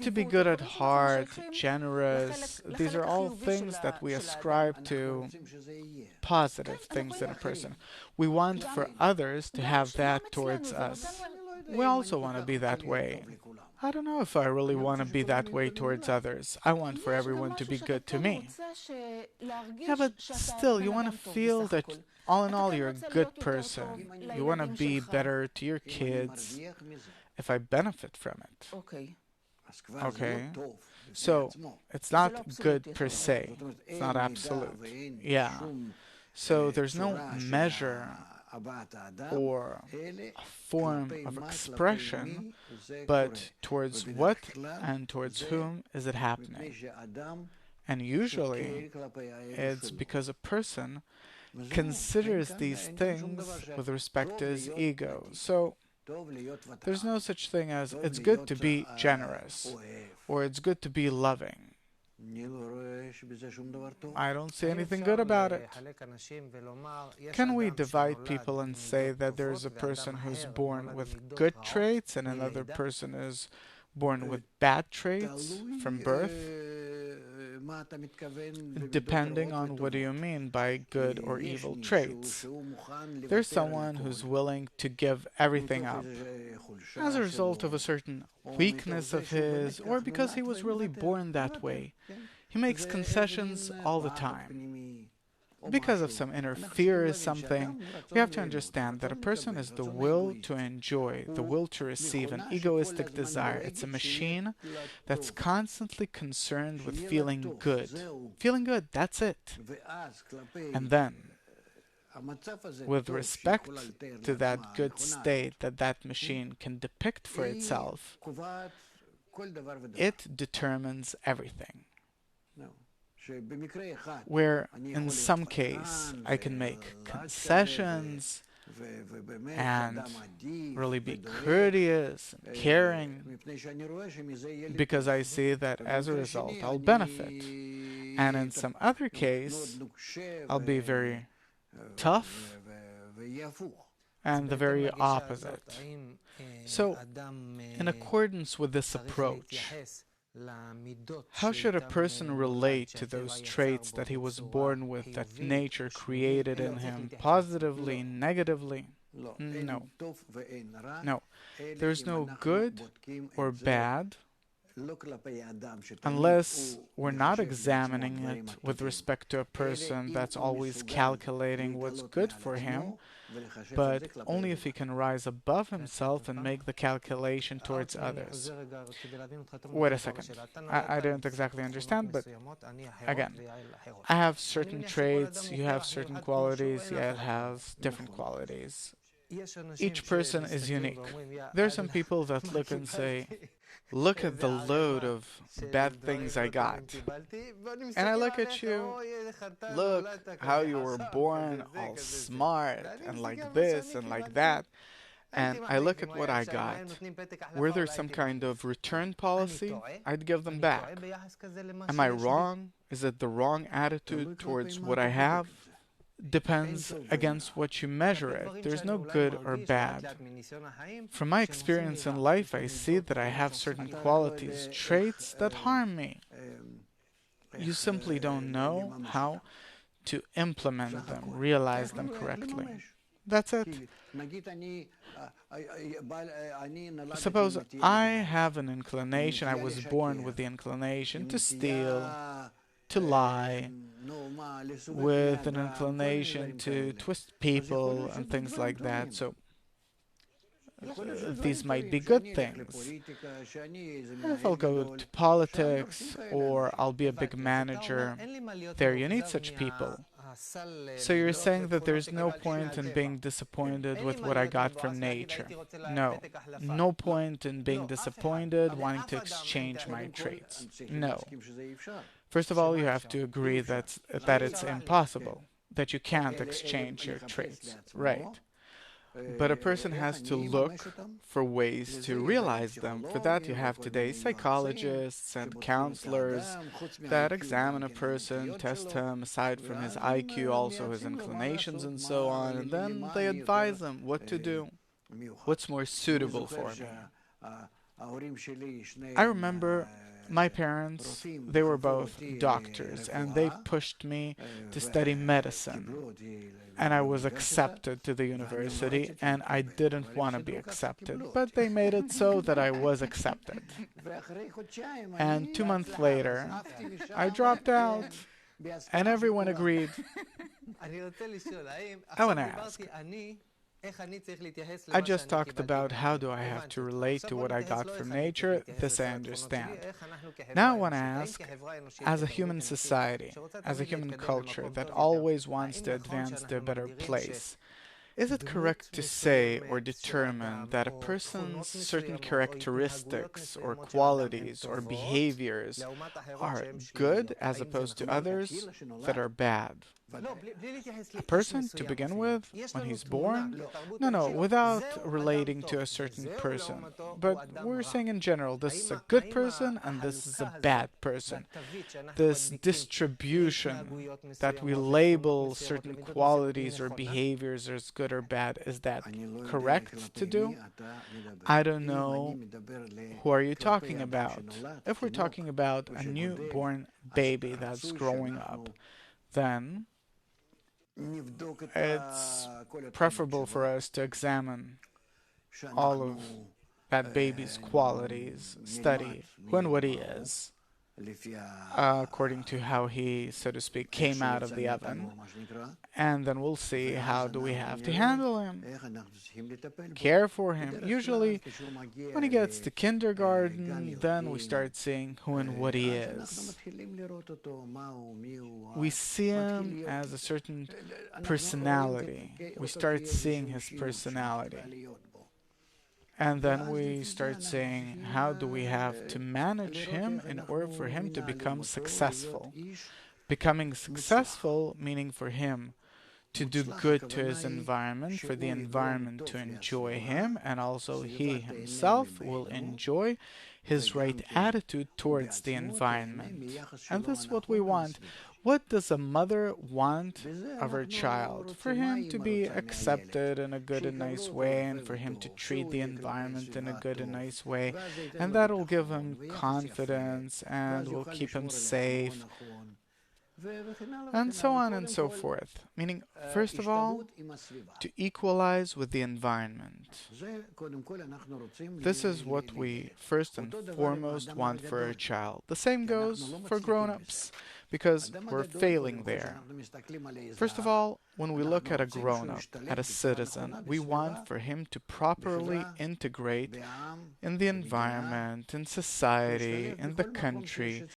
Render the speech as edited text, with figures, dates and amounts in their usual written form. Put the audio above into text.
To be good at heart, generous, these are all things that we ascribe to positive things in a person. We want for others to have that towards us. We also want to be that way. I don't know if I really want to be that way towards others. I want for everyone to be good to me. Yeah, but still, you want to feel that all in all, you're a good person. You want to be better to your kids if I benefit from it. Okay? So, it's not good per se. It's not absolute. Yeah. So, there's no measure or a form of expression, but towards what and towards whom is it happening? And usually, it's because a person considers these things with respect to his ego. So, there's no such thing as it's good to be generous or it's good to be loving. I don't see anything good about it. Can we divide people and say that there's a person who's born with good traits and another person is born with bad traits from birth? Depending on what do you mean by good or evil traits. There's someone who's willing to give everything up as a result of a certain weakness of his or because he was really born that way. He makes concessions all the time. Because of some inner fear or something, we have to understand that a person is the will to enjoy, the will to receive, an egoistic desire. It's a machine that's constantly concerned with feeling good. Feeling good, that's it. And then, with respect to that good state that that machine can depict for itself, it determines everything. Where in some case I can make concessions and really be courteous and caring because I see that as a result I'll benefit. And in some other case, I'll be very tough and the very opposite. So, in accordance with this approach, how should a person relate to those traits that he was born with, that nature created in him, positively, negatively? No. No. There's no good or bad unless we're not examining it with respect to a person that's always calculating what's good for him, but only if he can rise above himself and make the calculation towards others. Wait a second. I didn't exactly understand, but again, I have certain traits, you have certain qualities, yeah, it has different qualities. Each person is unique. There are some people that look and say, look at the load of bad things I got. And I look at you, look how you were born all smart and like this and like that. And I look at what I got. Were there some kind of return policy? I'd give them back. Am I wrong? Is it the wrong attitude towards what I have? Depends against what you measure it. There's no good or bad. From my experience in life, I see that I have certain qualities, traits that harm me. You simply don't know how to implement them, realize them correctly. That's it. Suppose I have an inclination, I was born with the inclination to steal, to lie, with an inclination to twist people and things like that. So these might be good things. If I'll go to politics or I'll be a big manager, there you need such people. So you're saying that there's no point in being disappointed with what I got from nature. No. No point in being disappointed, wanting to exchange my traits. No. First of all, you have to agree that it's impossible, that you can't exchange your traits, right? But a person has to look for ways to realize them. For that, you have today psychologists and counselors that examine a person, test him, aside from his IQ, also his inclinations and so on, and then they advise him what to do, what's more suitable for me. I remember my parents, they were both doctors, and they pushed me to study medicine. And I was accepted to the university, and I didn't want to be accepted, but they made it so that I was accepted. And 2 months later, I dropped out, and everyone agreed. I want to ask, I just talked about how do I have to relate to what I got from nature. This I understand. Now I want to ask, as a human society, as a human culture that always wants to advance to a better place, is it correct to say or determine that a person's certain characteristics or qualities or behaviors are good as opposed to others that are bad? A person, to begin with, when he's born? No, without relating to a certain person. But we're saying in general, this is a good person and this is a bad person. This distribution that we label certain qualities or behaviors as good or bad, is that correct to do? I don't know. Who are you talking about? If we're talking about a newborn baby that's growing up, then it's preferable for us to examine all of that baby's qualities, study who and what he is, according to how he, so to speak, came out of the oven, and then we'll see how do we have to handle him, care for him. Usually, when he gets to kindergarten, then we start seeing who and what he is. We see him as a certain personality. We start seeing his personality. And then we start saying, how do we have to manage him in order for him to become successful? Becoming successful meaning for him to do good to his environment, for the environment to enjoy him, and also he himself will enjoy his right attitude towards the environment. And this is what we want. What does a mother want of her child? For him to be accepted in a good and nice way, and for him to treat the environment in a good and nice way. And that will give him confidence and will keep him safe, and so on and so forth. Meaning, first of all, to equalize with the environment. This is what we first and foremost want for a child. The same goes for grown-ups, because we're failing there. First of all, when we look at a grown-up, at a citizen, we want for him to properly integrate in the environment, in society, in the country,